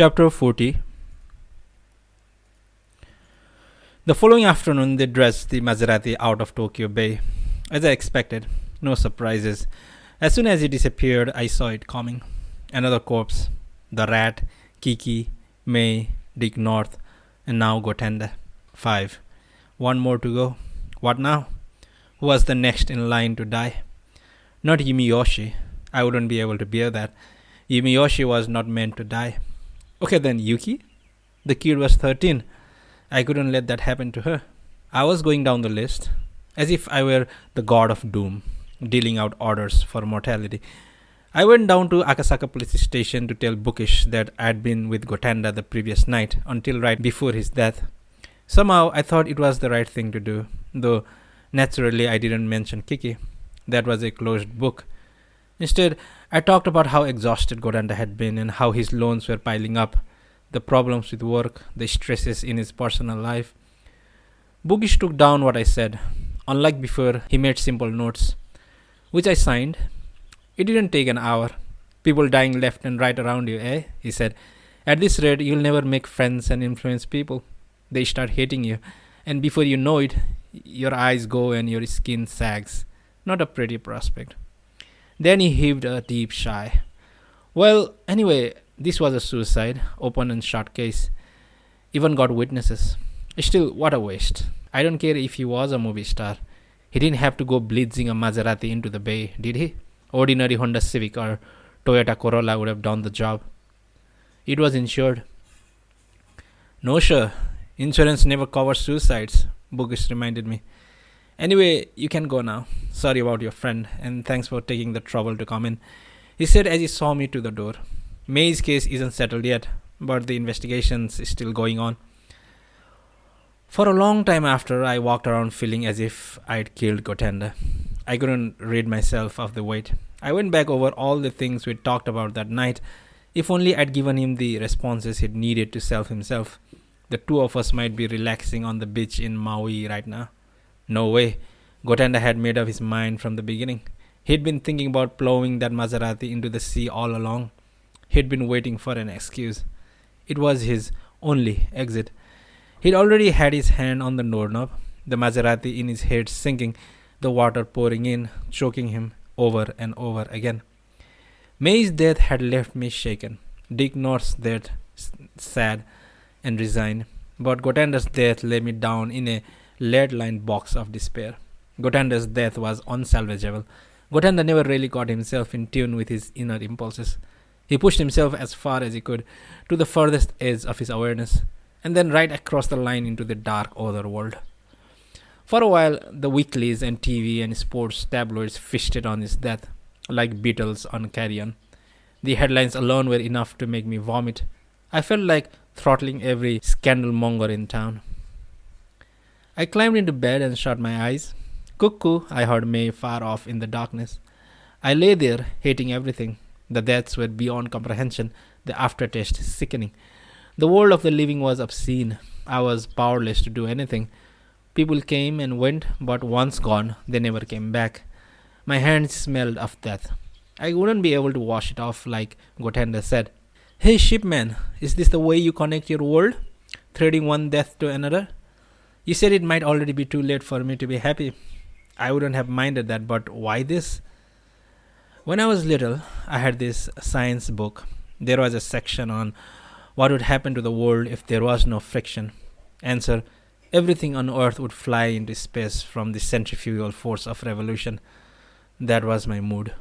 Chapter 40. The following afternoon, they dressed the Maserati out of Tokyo Bay. As I expected, no surprises. As soon as it disappeared, I saw it coming. Another corpse. The rat, Kiki, May, Dick North, and now Gotenda. 5. One more to go. What now? Who was the next in line to die? Not Yumiyoshi. I wouldn't be able to bear that. Yumiyoshi was not meant to die. Okay then, Yuki? The kid was 13. I couldn't let that happen to her. I was going down the list, as if I were the god of doom, dealing out orders for mortality. I went down to Akasaka police station to tell Bookish that I'd been with Gotanda the previous night, until right before his death. Somehow I thought it was the right thing to do, though naturally I didn't mention Kiki. That was a closed book. Instead, I talked about how exhausted Gotanda had been and how his loans were piling up, the problems with work, the stresses in his personal life. Bookish took down what I said. Unlike before, he made simple notes, which I signed. It didn't take an hour. People dying left and right around you, eh? He said. At this rate, you'll never make friends and influence people. They start hating you, and before you know it, your eyes go and your skin sags. Not a pretty prospect. Then he heaved a deep sigh. Well, anyway, this was a suicide, open and shut case. Even got witnesses. Still, what a waste. I don't care if he was a movie star. He didn't have to go blitzing a Maserati into the bay, did he? Ordinary Honda Civic or Toyota Corolla would have done the job. It was insured. No, sure. Insurance never covers suicides, Bookish reminded me. Anyway, you can go now. Sorry about your friend, and thanks for taking the trouble to come in, he said as he saw me to the door. May's case isn't settled yet, but the investigation's still going on. For a long time after, I walked around feeling as if I'd killed Gotenda. I couldn't rid myself of the weight. I went back over all the things we'd talked about that night. If only I'd given him the responses he'd needed to sell himself. The two of us might be relaxing on the beach in Maui right now. No way. Gotenda had made up his mind from the beginning. He'd been thinking about plowing that Maserati into the sea all along. He'd been waiting for an excuse. It was his only exit. He'd already had his hand on the doorknob, the Maserati in his head sinking, the water pouring in, choking him over and over again. May's death had left me shaken. Dick North's death sad and resigned. But Gotanda's death lay me down in a lead-lined box of despair. Gotanda's death was unsalvageable. Gotanda never really got himself in tune with his inner impulses. He pushed himself as far as he could, to the furthest edge of his awareness, and then right across the line into the dark other world. For a while, the weeklies and TV and sports tabloids feasted on his death, like beetles on carrion. The headlines alone were enough to make me vomit. I felt like throttling every scandal monger in town. I climbed into bed and shut my eyes. Cuckoo, I heard May far off in the darkness. I lay there, hating everything. The deaths were beyond comprehension, the aftertaste sickening. The world of the living was obscene. I was powerless to do anything. People came and went, but once gone, they never came back. My hands smelled of death. I wouldn't be able to wash it off like Gotenda said. Hey shipman, is this the way you connect your world? Threading one death to another? You said it might already be too late for me to be happy. I wouldn't have minded that, but why this? When I was little, I had this science book. There was a section on what would happen to the world if there was no friction. Answer: everything on Earth would fly into space from the centrifugal force of revolution. That was my mood.